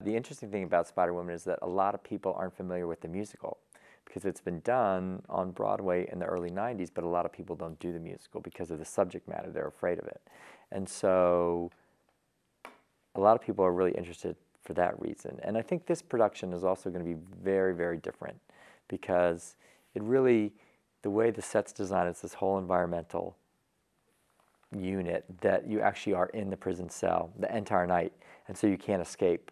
The interesting thing about Spider-Woman is that a lot of people aren't familiar with the musical because it's been done on Broadway in the early 90s, but a lot of people don't do the musical because of the subject matter. They're afraid of it. And so a lot of people are really interested for that reason. And I think this production is also going to be very, very different because it really, the way the set's designed, it's this whole environmental unit that you actually are in the prison cell the entire night, and so you can't escape.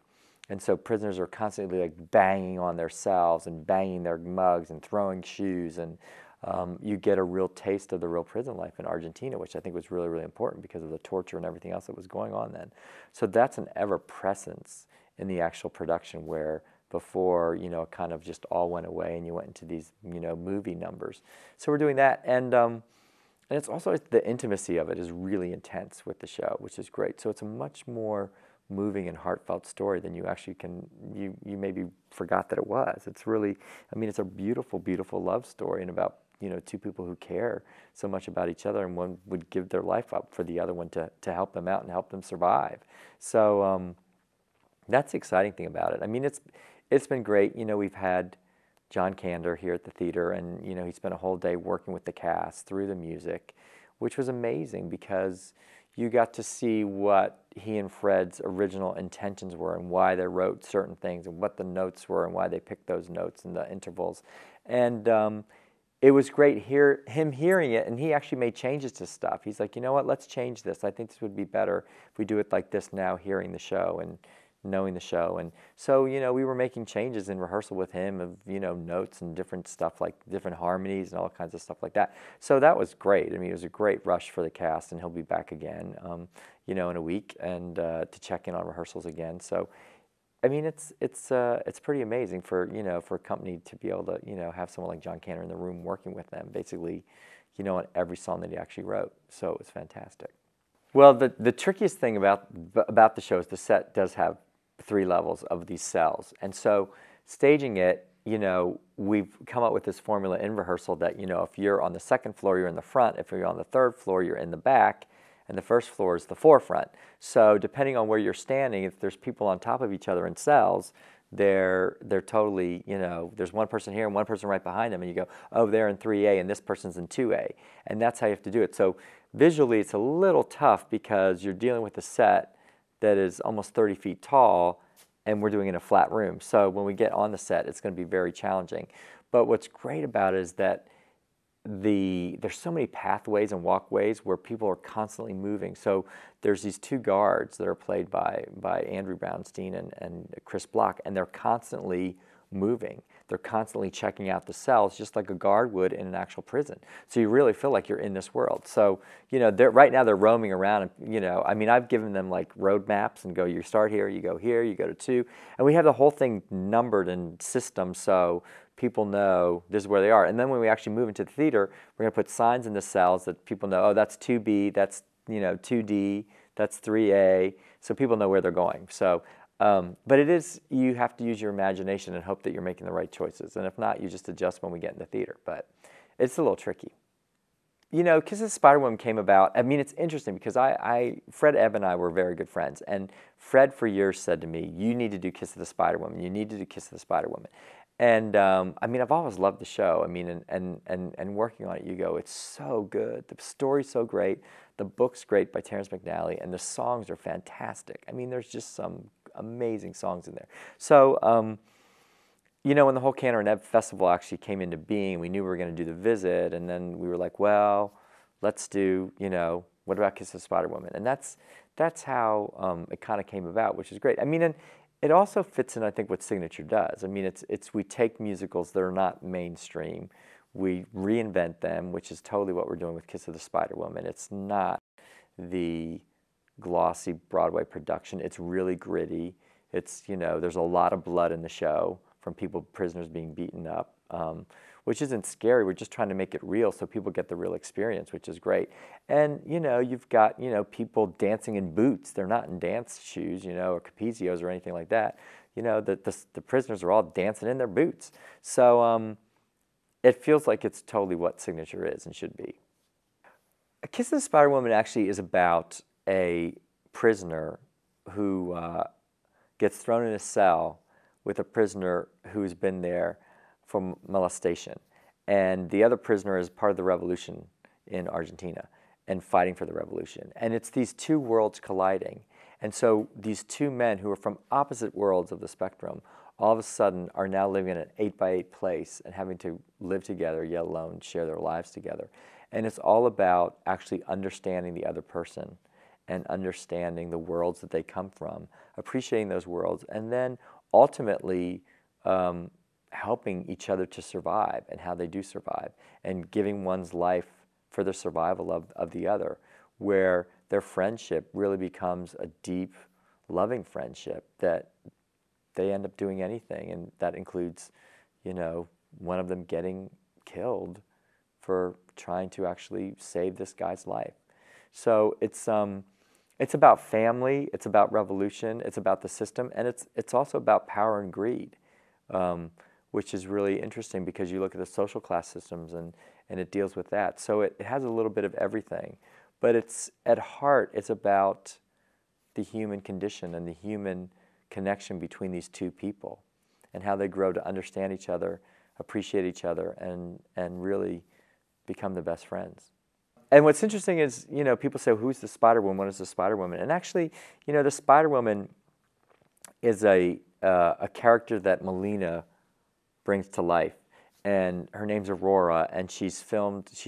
And so prisoners are constantly like banging on their cells and banging their mugs and throwing shoes, and you get a real taste of the real prison life in Argentina, which I think was really, really important because of the torture and everything else that was going on then. So that's an ever-presence in the actual production where before, you know, it kind of just all went away and you went into these, you know, movie numbers. So we're doing that, and it's also the intimacy of it is really intense with the show, which is great. So it's a much more moving and heartfelt story than you actually can, you maybe forgot that it was. It's really, I mean, it's a beautiful, beautiful love story and about, you know, two people who care so much about each other, and one would give their life up for the other one to help them out and help them survive. So that's the exciting thing about it. I mean, it's been great. You know, we've had John Kander here at the theater, and you know, he spent a whole day working with the cast through the music, which was amazing because you got to see what he and Fred's original intentions were and why they wrote certain things and what the notes were and why they picked those notes and the intervals. And it was great him hearing it, and he actually made changes to stuff. He's like, you know what, let's change this. I think this would be better if we do it like this now, hearing the show and knowing the show. And so, you know, we were making changes in rehearsal with him of, you know, notes and different stuff, like different harmonies and all kinds of stuff like that. So that was great. I mean, it was a great rush for the cast, and he'll be back again, you know, in a week, and to check in on rehearsals again. So, I mean, it's pretty amazing for, you know, for a company to be able to, you know, have someone like John Kander in the room working with them, basically, you know, on every song that he actually wrote. So it was fantastic. Well, the trickiest thing about the show is the set does have 3 levels of these cells. And so staging it, you know, we've come up with this formula in rehearsal that, you know, if you're on the 2nd floor, you're in the front. If you're on the 3rd floor, you're in the back. And the 1st floor is the forefront. So depending on where you're standing, if there's people on top of each other in cells, they're totally, you know, there's one person here and one person right behind them, and you go, oh, they're in 3A and this person's in 2A. And that's how you have to do it. So visually, it's a little tough because you're dealing with a set that is almost 30 feet tall, and we're doing it in a flat room. So when we get on the set, it's going to be very challenging. But what's great about it is that there's so many pathways and walkways where people are constantly moving. So there's these 2 guards that are played by Andrew Brownstein and Chris Block, and they're constantly moving. They're constantly checking out the cells just like a guard would in an actual prison. So you really feel like you're in this world. So, you know, right now they're roaming around, and, you know, I mean, I've given them like road maps and go, you start here, you go to 2. And we have the whole thing numbered and system so people know this is where they are. And then when we actually move into the theater, we're going to put signs in the cells that people know, oh, that's 2B, that's, you know, 2D, that's 3A, so people know where they're going. So, but it is, you have to use your imagination and hope that you're making the right choices. And if not, you just adjust when we get in the theater. But it's a little tricky. You know, Kiss of the Spider-Woman came about, I mean, it's interesting because Fred Ebb and I were very good friends. And Fred for years said to me, you need to do Kiss of the Spider-Woman. You need to do Kiss of the Spider-Woman. And I mean, I've always loved the show. I mean, and working on it, you go, it's so good. The story's so great. The book's great by Terrence McNally, and the songs are fantastic. I mean, there's just some amazing songs in there. So, you know, when the whole Kander and Ebb Festival actually came into being, we knew we were going to do the visit, and then we were like, well, let's do, you know, what about Kiss of the Spider-Woman? And that's how it kind of came about, which is great. I mean, and it also fits in, I think, what Signature does. I mean, it's we take musicals that are not mainstream, we reinvent them, which is totally what we're doing with Kiss of the Spider-Woman. It's not the glossy Broadway production. It's really gritty. It's, you know, there's a lot of blood in the show from prisoners being beaten up, which isn't scary. We're just trying to make it real so people get the real experience, which is great. And, you know, you've got, you know, people dancing in boots. They're not in dance shoes, you know, or capezios or anything like that. You know, the prisoners are all dancing in their boots. So it feels like it's totally what Signature is and should be. A Kiss of the Spider-Woman actually is about a prisoner who gets thrown in a cell with a prisoner who's been there for molestation. And the other prisoner is part of the revolution in Argentina and fighting for the revolution. And it's these two worlds colliding. And so these two men who are from opposite worlds of the spectrum all of a sudden are now living in an 8x8 place and having to live together, yet alone, share their lives together. And it's all about actually understanding the other person and understanding the worlds that they come from, appreciating those worlds, and then ultimately helping each other to survive and how they do survive, and giving one's life for the survival of the other, where their friendship really becomes a deep, loving friendship that they end up doing anything, and that includes, you know, one of them getting killed for trying to actually save this guy's life. So it's about family, it's about revolution, it's about the system, and it's also about power and greed, which is really interesting because you look at the social class systems and it deals with that. So it has a little bit of everything, but it's at heart, it's about the human condition and the human connection between these two people and how they grow to understand each other, appreciate each other, and really become the best friends. And what's interesting is, you know, people say, who's the Spider-Woman? What is the Spider-Woman? And actually, you know, the Spider-Woman is a character that Melina brings to life. And her name's Aurora, and she's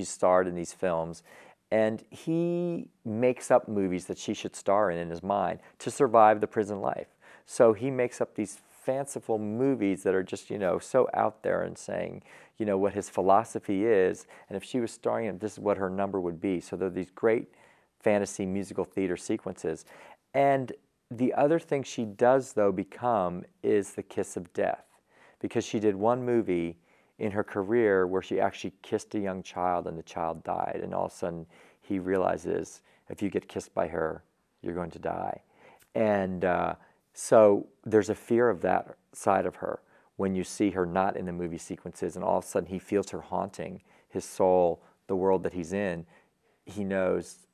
starred in these films. And he makes up movies that she should star in his mind to survive the prison life. So he makes up these fanciful movies that are just, you know, so out there and saying, you know, what his philosophy is, and if she was starring in it, this is what her number would be. So there are these great fantasy musical theater sequences. And the other thing she does, though, become is the kiss of death, because she did one movie in her career where she actually kissed a young child and the child died, and all of a sudden he realizes if you get kissed by her, you're going to die. And so there's a fear of that side of her when you see her not in the movie sequences, and all of a sudden he feels her haunting his soul, the world that he's in. He knows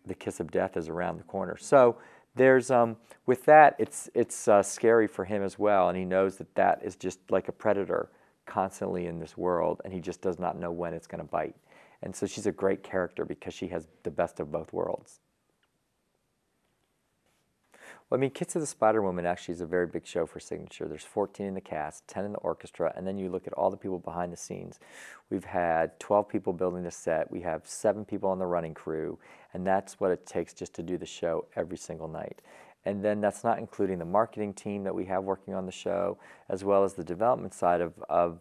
the kiss of death is around the corner. So there's with that, it's scary for him as well, and he knows that that is just like a predator constantly in this world, and he just does not know when it's going to bite. And so she's a great character because she has the best of both worlds. Well, I mean, Kiss of the Spider-Woman actually is a very big show for Signature. There's 14 in the cast, 10 in the orchestra, and then you look at all the people behind the scenes. We've had 12 people building the set. We have 7 people on the running crew, and that's what it takes just to do the show every single night. And then that's not including the marketing team that we have working on the show, as well as the development side of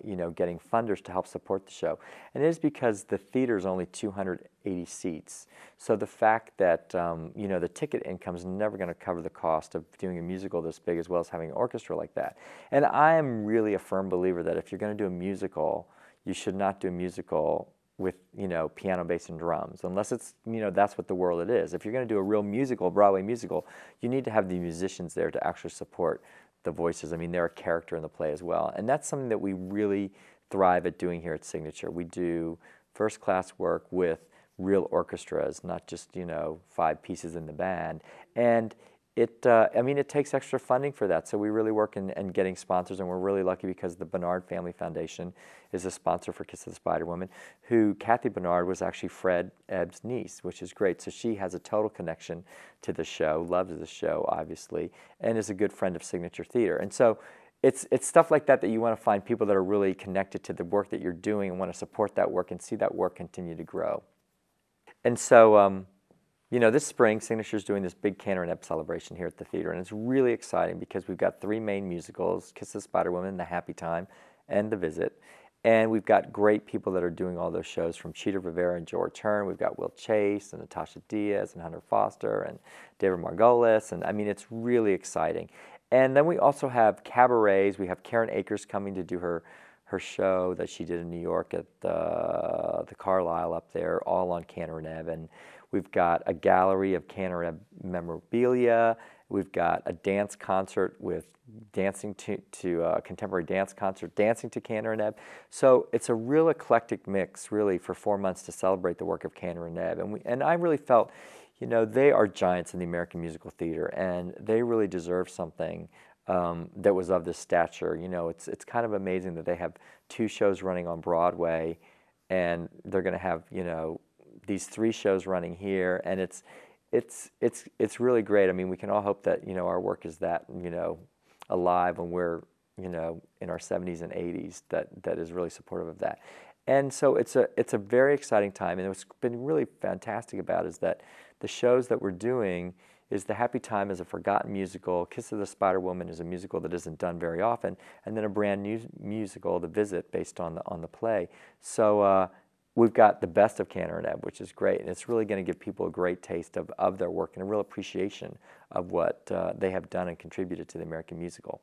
you know, getting funders to help support the show. And it is because the theater is only 280 seats. So the fact that you know, the ticket income is never going to cover the cost of doing a musical this big, as well as having an orchestra like that. And I am really a firm believer that if you're going to do a musical, you should not do a musical with, you know, piano, bass, and drums, unless it's, you know, that's what the world it is. If you're going to do a real musical, Broadway musical, you need to have the musicians there to actually support the voices. I mean, they're a character in the play as well. And that's something that we really thrive at doing here at Signature. We do first-class work with real orchestras, not just, you know, 5 pieces in the band. And I mean, it takes extra funding for that, so we really work in getting sponsors, and we're really lucky because the Bernard Family Foundation is a sponsor for Kiss of the Spider-Woman, who Kathy Bernard was actually Fred Ebb's niece, which is great. So she has a total connection to the show, loves the show, obviously, and is a good friend of Signature Theater. And so it's stuff like that that you want to find people that are really connected to the work that you're doing and want to support that work and see that work continue to grow. And so, you know, this spring, Signature's doing this big Cantor and Ebb celebration here at the theater, and it's really exciting because we've got 3 main musicals, Kiss of the Spider-Woman, The Happy Time, and The Visit. And we've got great people that are doing all those shows, from Cheetah Rivera and George Hearn. We've got Will Chase and Natasha Diaz and Hunter Foster and David Margolis, and I mean, it's really exciting. And then we also have cabarets. We have Karen Akers coming to do her show that she did in New York at the Carlisle up there, all on Cantor and Ebb. And we've got a gallery of Cantor and Ebb memorabilia. We've got a dance concert with dancing to a contemporary dance concert, dancing to Cantor and Ebb. So it's a real eclectic mix, really, for 4 months to celebrate the work of Cantor and Ebb. And I really felt, You know, they are giants in the American musical theater, and they really deserve something that was of this stature. You know, it's kind of amazing that they have 2 shows running on Broadway, and they're going to have, you know, these 3 shows running here, and it's really great. I mean, we can all hope that, you know, our work is that, you know, alive when we're, you know, in our 70s and 80s, that is really supportive of that. And so it's a very exciting time, and what's been really fantastic about it is that the shows that we're doing is The Happy Time is a forgotten musical, Kiss of the Spider Woman is a musical that isn't done very often, and then a brand new musical, The Visit, based on the play. So we've got the best of Cantor and Ebb, which is great, and it's really going to give people a great taste of their work and a real appreciation of what they have done and contributed to the American musical.